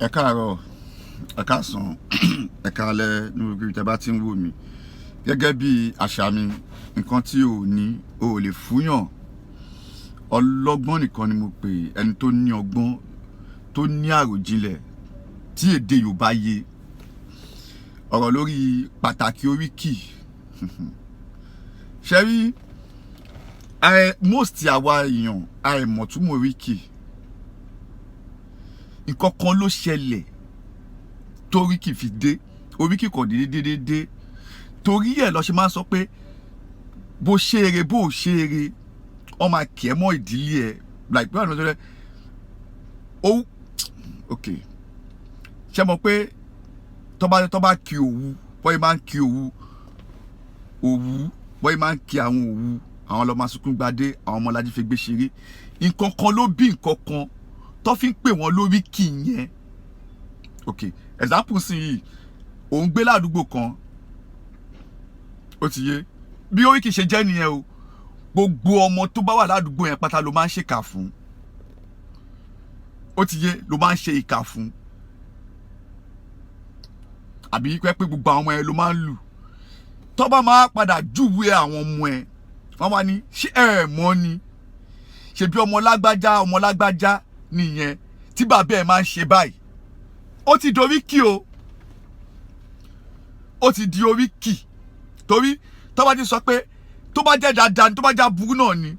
Ẹ káàárọ̀, ẹ káàsán, ẹ káalẹ́ ní gbogbo ibi tẹ́ bá ti ń wò mí. Gẹ́gẹ́ bí àṣà mi, nǹkan tí o ní o ò lè fúnyàn. Ọlọ́gbọ́n nìkan ni mo pè, ẹni tó ní ọgbọ́n, tó ní àròjinlẹ̀, tí èdè Yorùbá yé. Ọ̀rọ̀ lórí pàtàkì oríkì. Ṣé rí, most àwa èèyàn àìmọ̀túmọ̀ oríkì. Nǹkan kan ló ṣẹlẹ̀ toríkì fi dé, oríkì kò dédé. Torí ẹ̀ lọ ṣe máa ń sọ pé bó ṣe eré bó ṣe eré, wọ́n máa kì ẹ́ mọ́ ìdílé ẹ̀. Like bí wọ́n ṣe ó ok. Ṣé mọ̀ pé tó bá kí òwú, bọ́yì máa ń kí òwú, bọ́yì máa ń kí àwọn òwú, àwọn ọlọ́mọ asukun gbadé, àwọn ọmọ Lájí fi gbé ṣeré. Nǹkan kan ló bí nǹkan kan tó fi ń pè wọ́n lóríkì yẹn. Ok, example sí yìí, òun gbé ládùúgbò kan, ó ti yé bí oríkì ṣe jẹ́ nìyẹn o. Gbogbo ọmọ tó bá wà ládùúgbò yẹn pátá ló máa ń ṣèkà fún, ó ti yé, ló máa ń ṣe ìkà fún, àbí pé gbogbo àwọn ọmọ ẹ ló máa ń lù. Tó bá máa padà júwe àwọn ọmọ ẹ, wọ́n wá ní ṣé ẹ mọ̀ ni, ṣebí ọmọ lágbájá nìyẹn tí bàbá ẹ máa ń ṣe báyìí. Ó ti di oríkì o, ó ti di oríkì. Torí tó bá ti sọ pé tó bá jẹ́ dáadáa ni, tó bá jẹ́ aburú náà ni,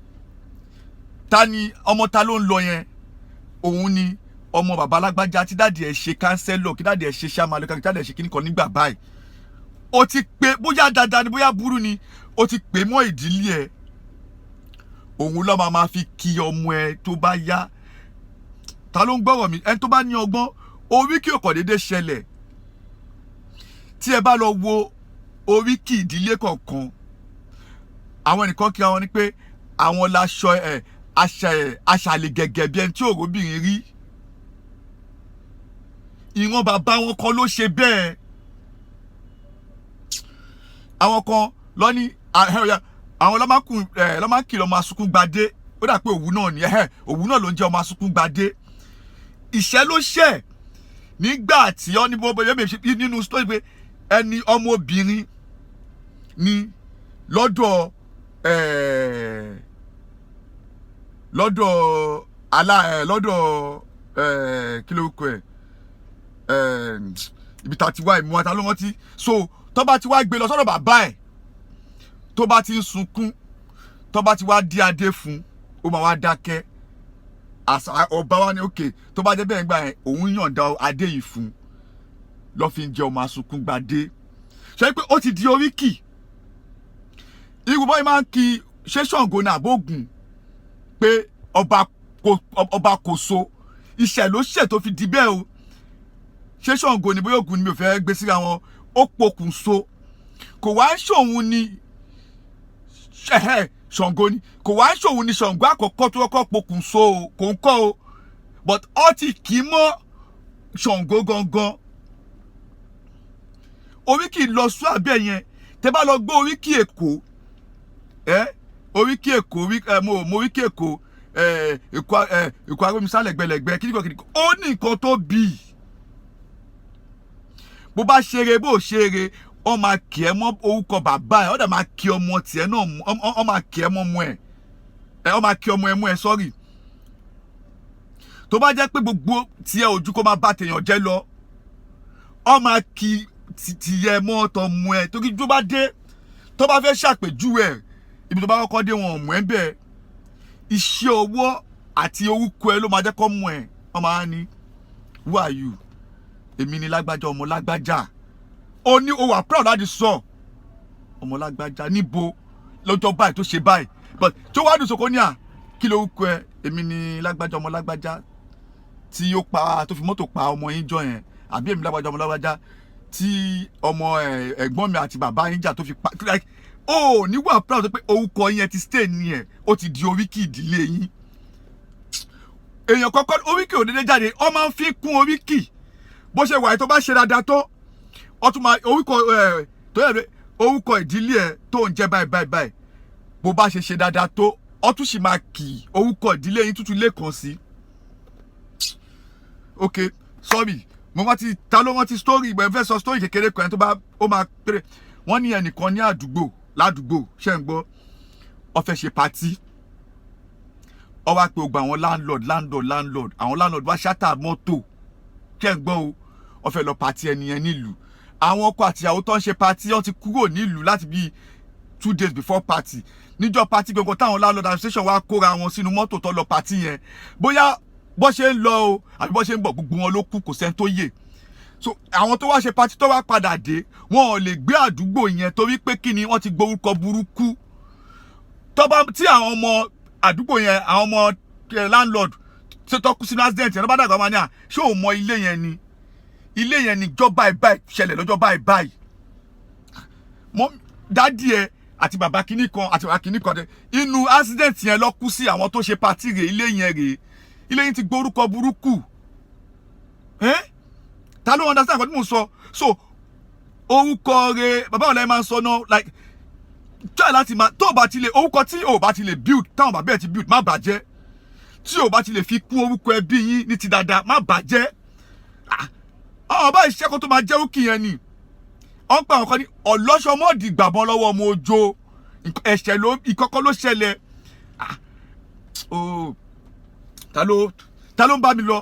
ta ni ọmọ ta ló ń lọ yẹn? Òun ni ọmọ bàbá lágbájá tí dáàdì ẹ ṣe kánsẹ́lọ̀, kí dáàdì ẹ ṣe ṣáàmà lọ́kàn, kí dáàdì ẹ ṣe kíní kan nígbà báyìí. Ó ti pè, bóyá dáadáa ni bóyá burú ni, ó ti pè mọ́ ìdílé ẹ. Òun ló máa fi kí ọmọ ẹ tó bá yá. Ta ló ń gbọ́rọ̀ mi? Ẹni tó bá ní ọgbọ́n, oríkì ò kàn déédé ṣẹlẹ̀. Tí ẹ bá lọ wo oríkì ìdílé kọ̀ọ̀kan, àwọn nìkan kí àwọn ní pé àwọn láṣọ aṣàlè gẹ̀gẹ̀ bí ẹni tí òróbìnrin rí. Ìran bàbá wọn kan ló ṣe bẹ́ẹ̀. Àwọn kan lọ ní àwọn lọ́mọ kìlọ̀ ọmọ asukun gbadé. Ó dà pé òwú náà ni òwú náà ló ń jẹ́ ọmọ asukun gbadé. Ìṣẹ́ ló ṣẹ̀ nígbà tí ọ ní nínú story pé ẹni ọmọbìnrin ni lọ́dọ̀ kí ló kọ ẹ̀, ibi tá ti wá ìmú wa ta ló rántí. So tó bá ti wá gbé lọ sọ́dọ̀ bàbá ẹ̀, tó bá ti ń sunkún, tó bá ti wá dí adé fún, ó máa wá dákẹ́. Ọba wa ni òkè, tó bá jẹ́ bẹ́ẹ̀ gbà yẹn, òun yànda adé yìí fún, lọ́ fi ń jẹ ọmọ asukun gbadé. Ṣé pé ó ti di oríkì? Irú bọ́ọ̀ máa ń kí ṣé Ṣàngó ní àbógun pé ọba kò so, iṣẹ́ ló ṣẹ̀ tó fi di bẹ́ẹ̀ o. Ṣé Ṣàngó ní bóyá Ògún ni mi ò fẹ́ gbé síra wọn, ó pokùn so. Kò wá ṣòun ni Ṣàngó ni, kò wá ṣòun ni Ṣàngó àkọ́kọ́ tó kọ́kọ́ pokùn so o, kò ń kọ́ o. But ó ti kì í mọ́ Ṣàngó gangan. Oríkì lọ sún abẹ́ yẹn. Tẹ́ bá lọ gbọ́ oríkì Èkó, oríkì Èkó, mo oríkì Èkó, Èkó arómisálẹ̀ gbẹlẹ̀gbẹ́ kíníkan, ó ní nǹkan tó bí. Bó bá ṣeré bó ṣeré, ó máa kì ẹ́ mọ́ orúkọ bàbá ẹ̀, ó dà máa kì ọmọ tiẹ̀ náà, ó máa kì ẹ́ mọ́ ọmọ ẹ̀, ó máa kì ọmọ ẹ̀ mọ́ ẹ̀, sorry. Tó bá jẹ́ pé gbogbo tiẹ̀ ojú kó máa bá tèèyàn jẹ́ lọ, ó máa kì tiẹ̀ mọ́ ọ̀tọ̀ mọ́ ẹ̀. Torí tó bá dé, tó bá fẹ́ ṣàpèjúwe ẹ̀, ibi tó bá kọ́kọ́ dé wọn mọ̀ ẹ́ bẹ́ẹ̀. Iṣẹ́ ọwọ́ àti orúkọ ẹ ló máa jẹ́ kó mọ̀ ẹ́. Wọ́n máa ní who are you? Èmi ni lágbájá, ọmọ lágbájá. Ó ní ó wà proud láti sọ ọmọ lágbájá níbo lọ́jọ́ báyìí tó ṣe báyìí. But tó wá dùn sóko ní kí ló orúkọ ẹ? Èmi ni lágbájá, ọmọ lágbájá tí ó fi mọ́tò pa ọmọ yín jọ yẹn, àbí èmi lágbájá, ọmọ lágbájá tí ọmọ ẹ̀gbọ́n mi àti bàbá yín jà tó fi pa. Like ní wà proud pé orúkọ yẹn ti stay ní ẹ̀, ó ti di oríkì ìdílé yín. Èèyàn kọ́kọ́ oríkì ò dédé jáde, ó máa ń fi kún oríkì. Bó ṣe wà tó bá ṣe dáadáa tó, ó tún máa orúkọ ìdílé ẹ̀ tó ń jẹ́ báyìí. Bó bá ṣe dáadáa tó, ó tún sì máa kì orúkọ ìdílé yín tútù lẹ́ẹ̀kan sí. Ok, sorry mo rántí ta ló rántí story ìgbà fẹ́ sọ story kékeré kan tó bá ó máa péré wọ́n ní ẹnìkan ní ládùúgbò ṣe ń gbọ́ ó fẹ́ ṣe party ó wá pé gbogbo àwọn landlord àwọn landlord wá ṣátà mọ́tò ṣe ń gbọ́ o ó fẹ́ lọ party ẹni yẹn nílùú àwọn ọkọ àti ìyàwó tó ń ṣe party wọ́n ti kúrò nílùú láti bí 2 days before party níjọ́ party gbogbo táwọn landlord association wá kóra wọn sínú mọ́tò tó lọ party yẹn bóyá bó ṣe ń lọ o àbí bó ṣe ń bọ̀ gbogbo wọn ló kú kò sẹ́ni tó yè so àwọn tó wá ṣe party tó wá padà dé wọn ò lè gbé àdúgbò yẹn torí pé kí ni wọ́n ti gborúkọ burúkú tó bá tí àwọn ọmọ àdúgbò yẹn àwọn ọmọ landlord ṣe tó kú sínú accident yẹn ló bá dàgbà wọn ní à ṣé ò mọ ilé yẹn ni jọ́ báyìí ṣẹlẹ̀ lọ́jọ́ báyìí mọ dádì ẹ àti bàbá kìíní kan àti bàbá kìíní kan dẹ inú accident yẹn lọ kú sí àwọn tó ṣe party rè ilé yẹn ti gborúkọ burúkú ta ló understand nǹkan tí mo sọ so orúkọ rẹ̀ bàbá ọ̀la ẹ̀ máa ń sọ náà like try láti máa tó o bá ti lè orúkọ tí o bá ti lè build táwọn bàbá ẹ̀ ti build má bàjẹ́ tí o bá ti lè fi kún orúkọ ẹbí yín ní ti dáadáa má bàjẹ́ àwọn bá ìṣẹ́kọ̀ tó máa jẹ́ òkì yẹn ni wọ́n pa àwọn kan ní ọlọ́ṣọmọ́ọ̀dì gbàbọ́n lọ́wọ́ ọmọ ojo ẹ̀ṣẹ̀ ló ìkọ́kọ́ ló ṣẹlẹ̀ ta ló ń bá mi lọ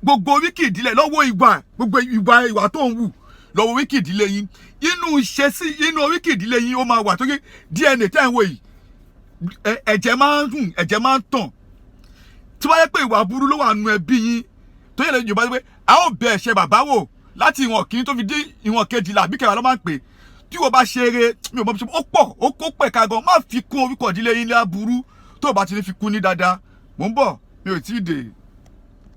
gbogbo wíkì ìdílé lọ́wọ́ gbogbo ìwà tó ń wù lọ́wọ́ wíkì ìdílé yín inú wíkì ìdílé yín ó máa wà tó kí DNA tẹ́ ń wò yìí ẹ̀jẹ̀ máa ń rùn ẹ̀jẹ̀ máa ń tàn tí wọ́n yẹ pé ìwà burú ló wà nù ẹbí yín tó yẹ lẹ́yìn Yorùbá pé a ó bẹ ẹ̀ṣẹ̀ bàbá wò láti ìwọ̀n kìíní tó fi dé ìwọ̀n kejìlá àbí kẹwàá ló máa ń pè tí wọ́n bá ṣe eré mi ò mọ̀ bí ó pọ̀ ó kó pẹ̀ ká gan má fi kún orúkọ ìdílé yín láburú tó o bá ti ní fi kún ní dáadáa mò ń bọ̀ mi ò tí ì dé.